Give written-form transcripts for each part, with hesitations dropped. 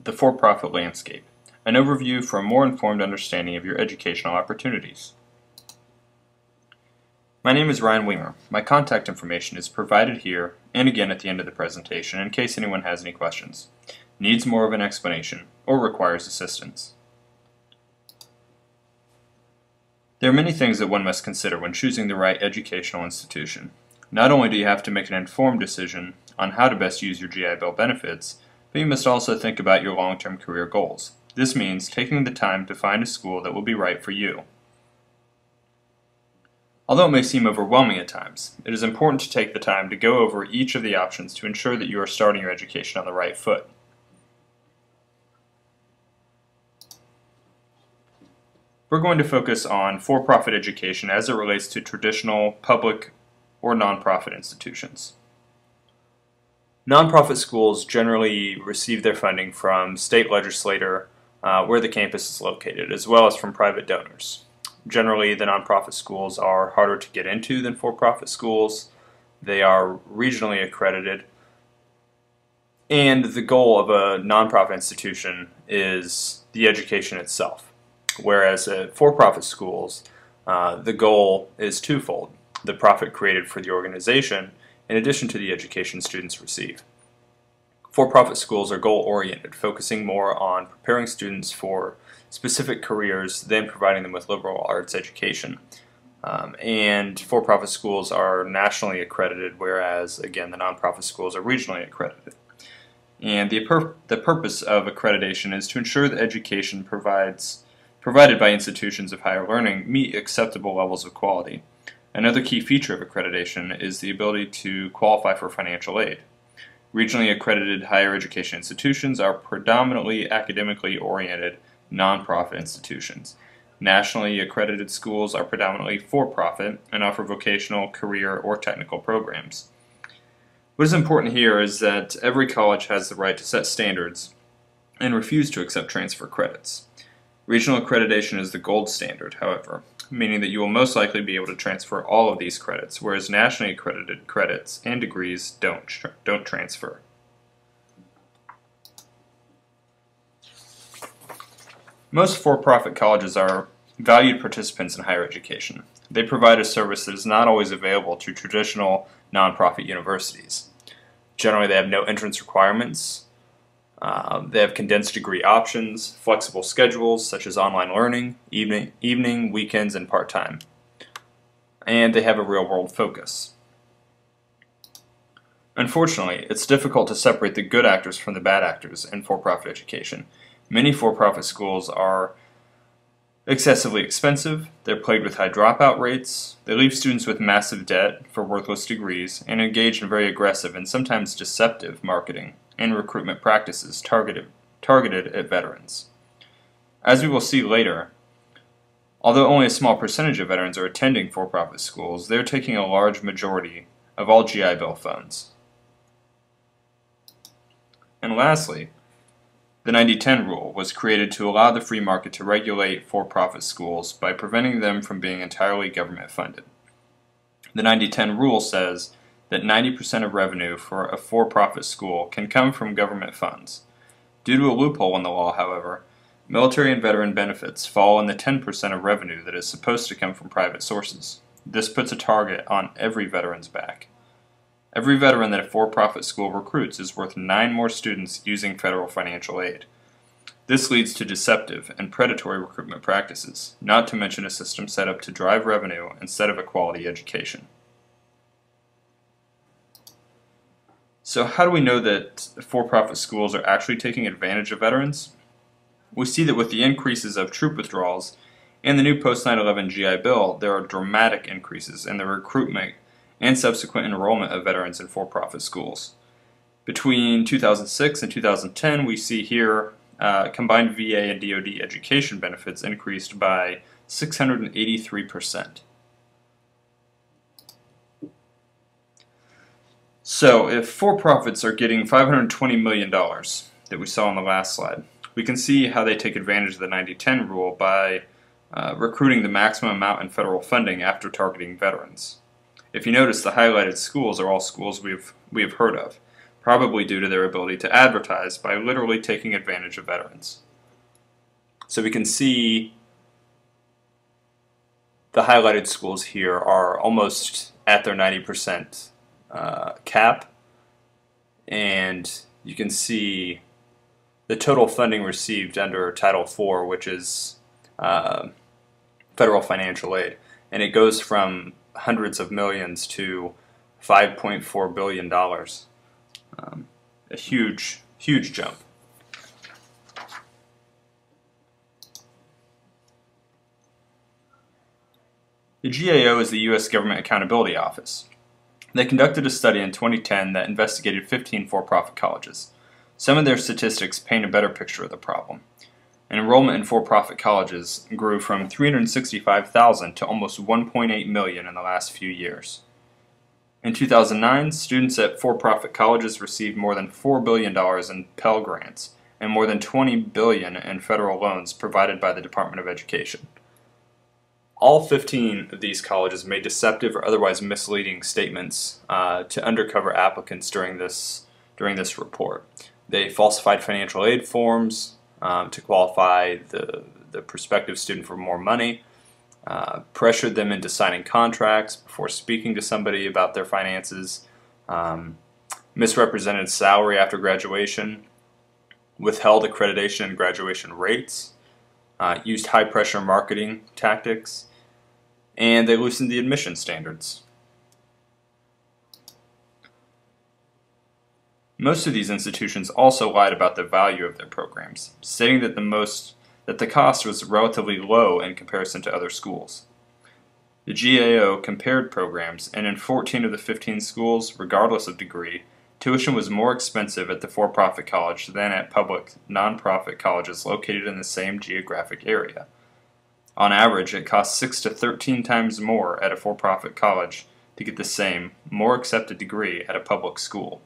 the for-profit landscape, an overview for a more informed understanding of your educational opportunities. My name is Ryan Weemer. My contact information is provided here and again at the end of the presentation in case anyone has any questions, needs more of an explanation, or requires assistance. There are many things that one must consider when choosing the right educational institution. Not only do you have to make an informed decision on how to best use your GI Bill benefits, but you must also think about your long-term career goals. This means taking the time to find a school that will be right for you. Although it may seem overwhelming at times, it is important to take the time to go over each of the options to ensure that you are starting your education on the right foot. We're going to focus on for-profit education as it relates to traditional public or nonprofit institutions. Nonprofit schools generally receive their funding from state legislature where the campus is located, as well as from private donors. Generally, the nonprofit schools are harder to get into than for-profit schools. They are regionally accredited, and the goal of a nonprofit institution is the education itself, whereas at for-profit schools, the goal is twofold: the profit created for the organization in addition to the education students receive. For-profit schools are goal-oriented, focusing more on preparing students for specific careers than providing them with liberal arts education. And for-profit schools are nationally accredited, whereas, again, the nonprofit schools are regionally accredited. And the purpose of accreditation is to ensure that education provided by institutions of higher learning meet acceptable levels of quality. Another key feature of accreditation is the ability to qualify for financial aid. Regionally accredited higher education institutions are predominantly academically oriented nonprofit institutions. Nationally accredited schools are predominantly for-profit and offer vocational, career, or technical programs. What is important here is that every college has the right to set standards and refuse to accept transfer credits. Regional accreditation is the gold standard, however, meaning that you will most likely be able to transfer all of these credits, whereas nationally accredited credits and degrees don't transfer. Most for-profit colleges are valued participants in higher education. They provide a service that is not always available to traditional nonprofit universities. Generally, they have no entrance requirements. They have condensed degree options, flexible schedules such as online learning, evening, weekends, and part-time. And they have a real-world focus. Unfortunately, it's difficult to separate the good actors from the bad actors in for-profit education. Many for-profit schools are excessively expensive, they're plagued with high dropout rates, they leave students with massive debt for worthless degrees, and engage in very aggressive and sometimes deceptive marketing and recruitment practices targeted at veterans. As we will see later, although only a small percentage of veterans are attending for-profit schools, they are taking a large majority of all GI Bill funds. And lastly, the 90-10 rule was created to allow the free market to regulate for-profit schools by preventing them from being entirely government funded. The 90-10 rule says that 90% of revenue for a for-profit school can come from government funds. Due to a loophole in the law, however, military and veteran benefits fall in the 10% of revenue that is supposed to come from private sources. This puts a target on every veteran's back. Every veteran that a for-profit school recruits is worth 9 more students using federal financial aid. This leads to deceptive and predatory recruitment practices, not to mention a system set up to drive revenue instead of a quality education. So how do we know that for-profit schools are actually taking advantage of veterans? We see that with the increases of troop withdrawals and the new post-9/11 GI Bill, there are dramatic increases in the recruitment and subsequent enrollment of veterans in for-profit schools. Between 2006 and 2010, we see here combined VA and DoD education benefits increased by 683%. So if for-profits are getting $520 million that we saw on the last slide, we can see how they take advantage of the 90-10 rule by recruiting the maximum amount in federal funding after targeting veterans. If you notice, the highlighted schools are all schools we have heard of. probably due to their ability to advertise by literally taking advantage of veterans. So we can see the highlighted schools here are almost at their 90% cap, and you can see the total funding received under Title IV, which is federal financial aid, and it goes from hundreds of millions to $5.4 billion. A huge, huge jump. The GAO is the U.S. Government Accountability Office. They conducted a study in 2010 that investigated 15 for-profit colleges. Some of their statistics paint a better picture of the problem. Enrollment in for-profit colleges grew from 365,000 to almost 1.8 million in the last few years. In 2009, students at for-profit colleges received more than $4 billion in Pell Grants and more than $20 billion in federal loans provided by the Department of Education. All 15 of these colleges made deceptive or otherwise misleading statements to undercover applicants during this report. They falsified financial aid forms to qualify the prospective student for more money, pressured them into signing contracts before speaking to somebody about their finances, misrepresented salary after graduation, withheld accreditation and graduation rates, used high-pressure marketing tactics, and they loosened the admission standards. Most of these institutions also lied about the value of their programs, stating that the cost was relatively low in comparison to other schools. The GAO compared programs, and in 14 of the 15 schools, regardless of degree, tuition was more expensive at the for-profit college than at public, non-profit colleges located in the same geographic area. On average, it costs 6 to 13 times more at a for-profit college to get the same, more accepted degree at a public school.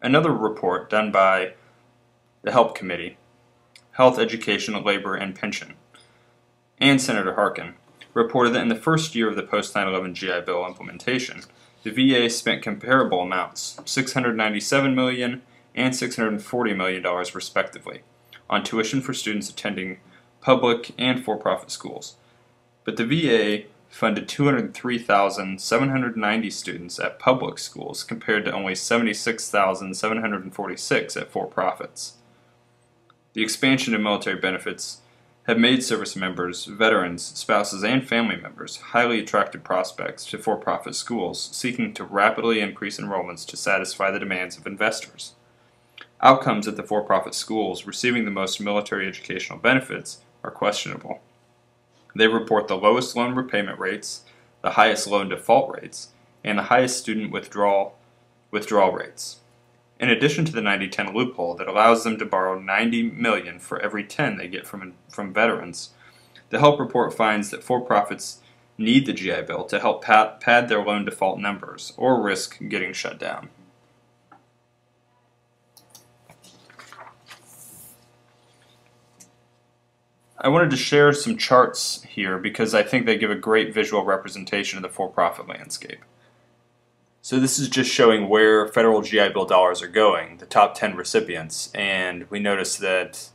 Another report done by the HELP Committee, Health, Education, Labor, and Pension, and Senator Harkin, reported that in the first year of the post-9/11 GI Bill implementation, the VA spent comparable amounts, $697 million and $640 million respectively, on tuition for students attending public and for-profit schools. But the VA funded 203,790 students at public schools compared to only 76,746 at for-profits. The expansion of military benefits have made service members, veterans, spouses, and family members highly attractive prospects to for-profit schools seeking to rapidly increase enrollments to satisfy the demands of investors. Outcomes at the for-profit schools receiving the most military educational benefits are questionable. They report the lowest loan repayment rates, the highest loan default rates, and the highest student withdrawal rates. In addition to the 90-10 loophole that allows them to borrow $90 million for every 10 they get from veterans, the HELP report finds that for-profits need the GI Bill to help pad their loan default numbers or risk getting shut down. I wanted to share some charts here because I think they give a great visual representation of the for-profit landscape. So this is just showing where federal GI Bill dollars are going, the top 10 recipients, and we notice that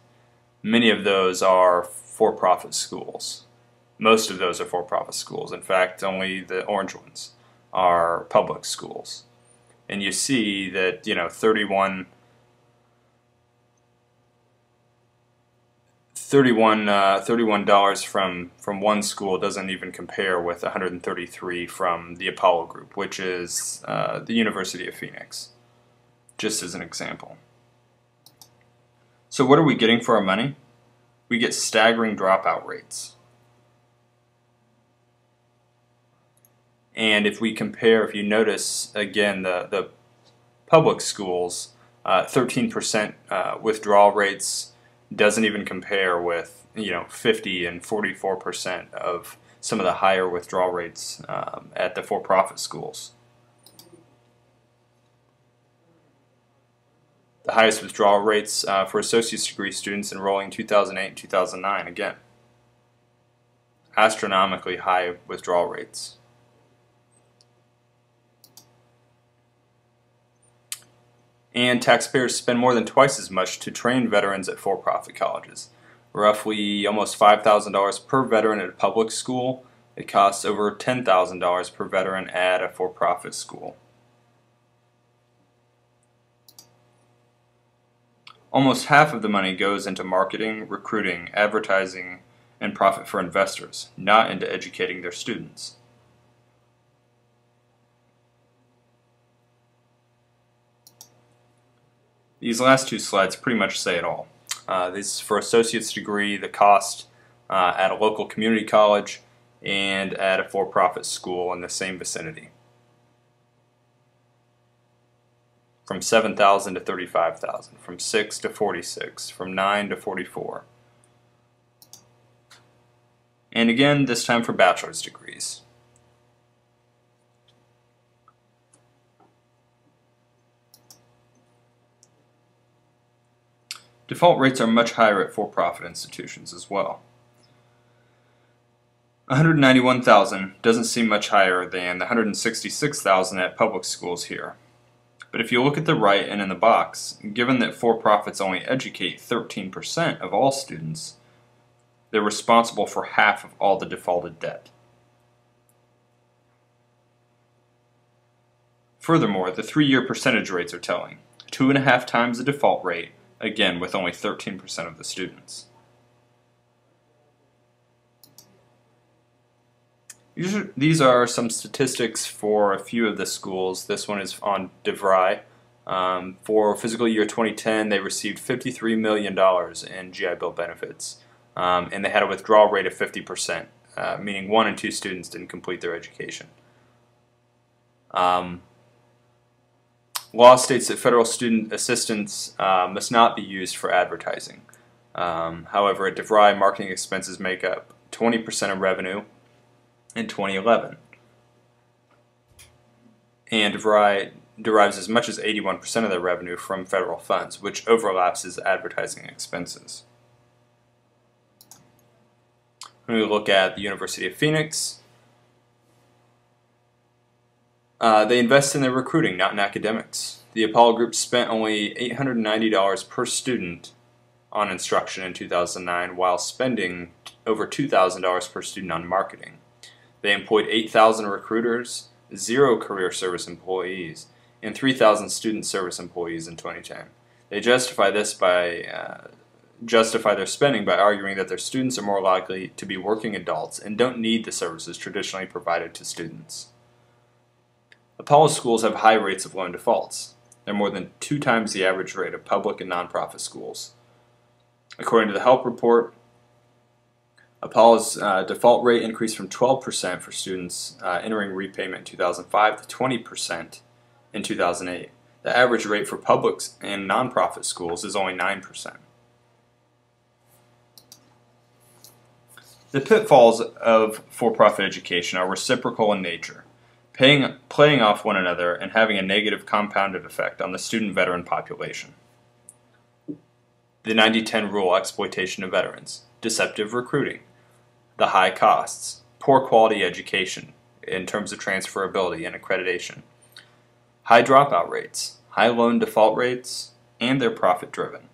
many of those are for-profit schools. Most of those are for-profit schools. In fact, only the orange ones are public schools. And you see that, $31 from one school doesn't even compare with $133 from the Apollo Group, which is the University of Phoenix, just as an example. So what are we getting for our money? We get staggering dropout rates. And if you notice, again, the public schools, 13% withdrawal rates doesn't even compare with 50 and 44% of some of the higher withdrawal rates at the for-profit schools. The highest withdrawal rates for associate's degree students enrolling in 2008 and 2009 again. astronomically high withdrawal rates. And taxpayers spend more than twice as much to train veterans at for-profit colleges. Roughly almost $5,000 per veteran at a public school. It costs over $10,000 per veteran at a for-profit school. Almost half of the money goes into marketing, recruiting, advertising, and profit for investors, not into educating their students. These last two slides pretty much say it all. This is for associate's degree, the cost at a local community college and at a for-profit school in the same vicinity. From $7,000 to $35,000, from 6 to 46, from 9 to 44. And again, this time for bachelor's degrees. Default rates are much higher at for-profit institutions as well. $191,000 doesn't seem much higher than the $166,000 at public schools here. But if you look at the right and in the box, given that for-profits only educate 13% of all students, they're responsible for half of all the defaulted debt. Furthermore, the 3-year percentage rates are telling. 2.5 times the default rate, again with only 13% of the students. These are some statistics for a few of the schools. This one is on DeVry. For fiscal year 2010, they received $53 million in GI Bill benefits, and they had a withdrawal rate of 50%, meaning 1 in 2 students didn't complete their education. Law states that federal student assistance must not be used for advertising. However, at DeVry, marketing expenses make up 20% of revenue in 2011. And DeVry derives as much as 81% of their revenue from federal funds, which overlaps as advertising expenses. When we look at the University of Phoenix, they invest in their recruiting, not in academics. The Apollo Group spent only $890 per student on instruction in 2009, while spending over $2,000 per student on marketing. They employed 8,000 recruiters, 0 career service employees, and 3,000 student service employees in 2010. They justify their spending by arguing that their students are more likely to be working adults and don't need the services traditionally provided to students. Apollo schools have high rates of loan defaults. They're more than 2 times the average rate of public and nonprofit schools. According to the HELP report, Apollo's default rate increased from 12% for students entering repayment in 2005 to 20% in 2008. The average rate for public and nonprofit schools is only 9%. The pitfalls of for-profit education are reciprocal in nature, playing off one another and having a negative compounded effect on the student-veteran population. The 90-10 rule exploitation of veterans, deceptive recruiting, the high costs, poor quality education in terms of transferability and accreditation, high dropout rates, high loan default rates, and they're profit-driven.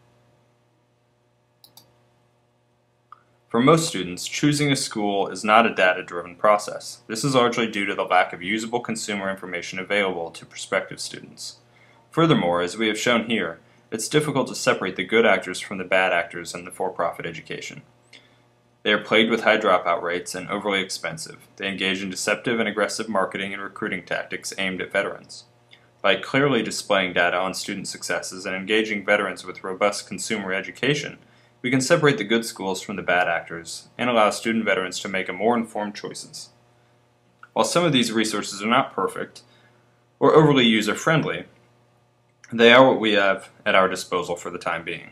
For most students, choosing a school is not a data-driven process. This is largely due to the lack of usable consumer information available to prospective students. Furthermore, as we have shown here, it's difficult to separate the good actors from the bad actors in the for-profit education. They are plagued with high dropout rates and overly expensive. They engage in deceptive and aggressive marketing and recruiting tactics aimed at veterans. By clearly displaying data on student successes and engaging veterans with robust consumer education, we can separate the good schools from the bad actors and allow student veterans to make more informed choices. While some of these resources are not perfect or overly user-friendly, they are what we have at our disposal for the time being.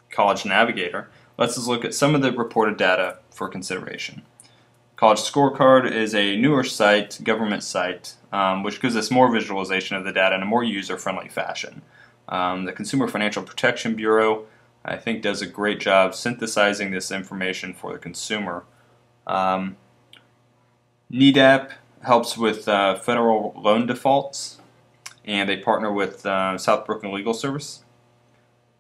College Navigator lets us look at some of the reported data for consideration. College Scorecard is a newer site, government site, which gives us more visualization of the data in a more user-friendly fashion. The Consumer Financial Protection Bureau, I think, does a great job synthesizing this information for the consumer NEDAP helps with federal loan defaults, and they partner with South Brooklyn Legal Service.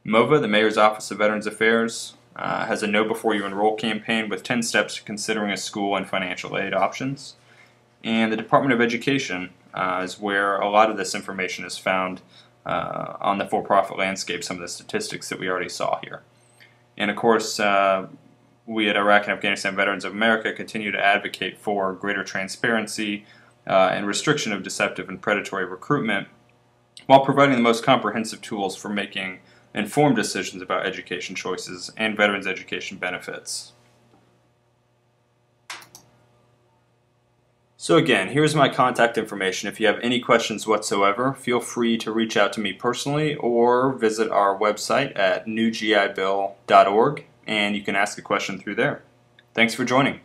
MOVA, the Mayor's Office of Veterans Affairs, has a Know Before You Enroll campaign with 10 steps to considering a school and financial aid options. And the Department of Education is where a lot of this information is found on the for-profit landscape, some of the statistics that we already saw here. And of course, we at Iraq and Afghanistan Veterans of America continue to advocate for greater transparency and restriction of deceptive and predatory recruitment while providing the most comprehensive tools for making informed decisions about education choices and veterans education benefits. So again, here's my contact information. If you have any questions whatsoever, feel free to reach out to me personally or visit our website at newgibill.org and you can ask a question through there. Thanks for joining.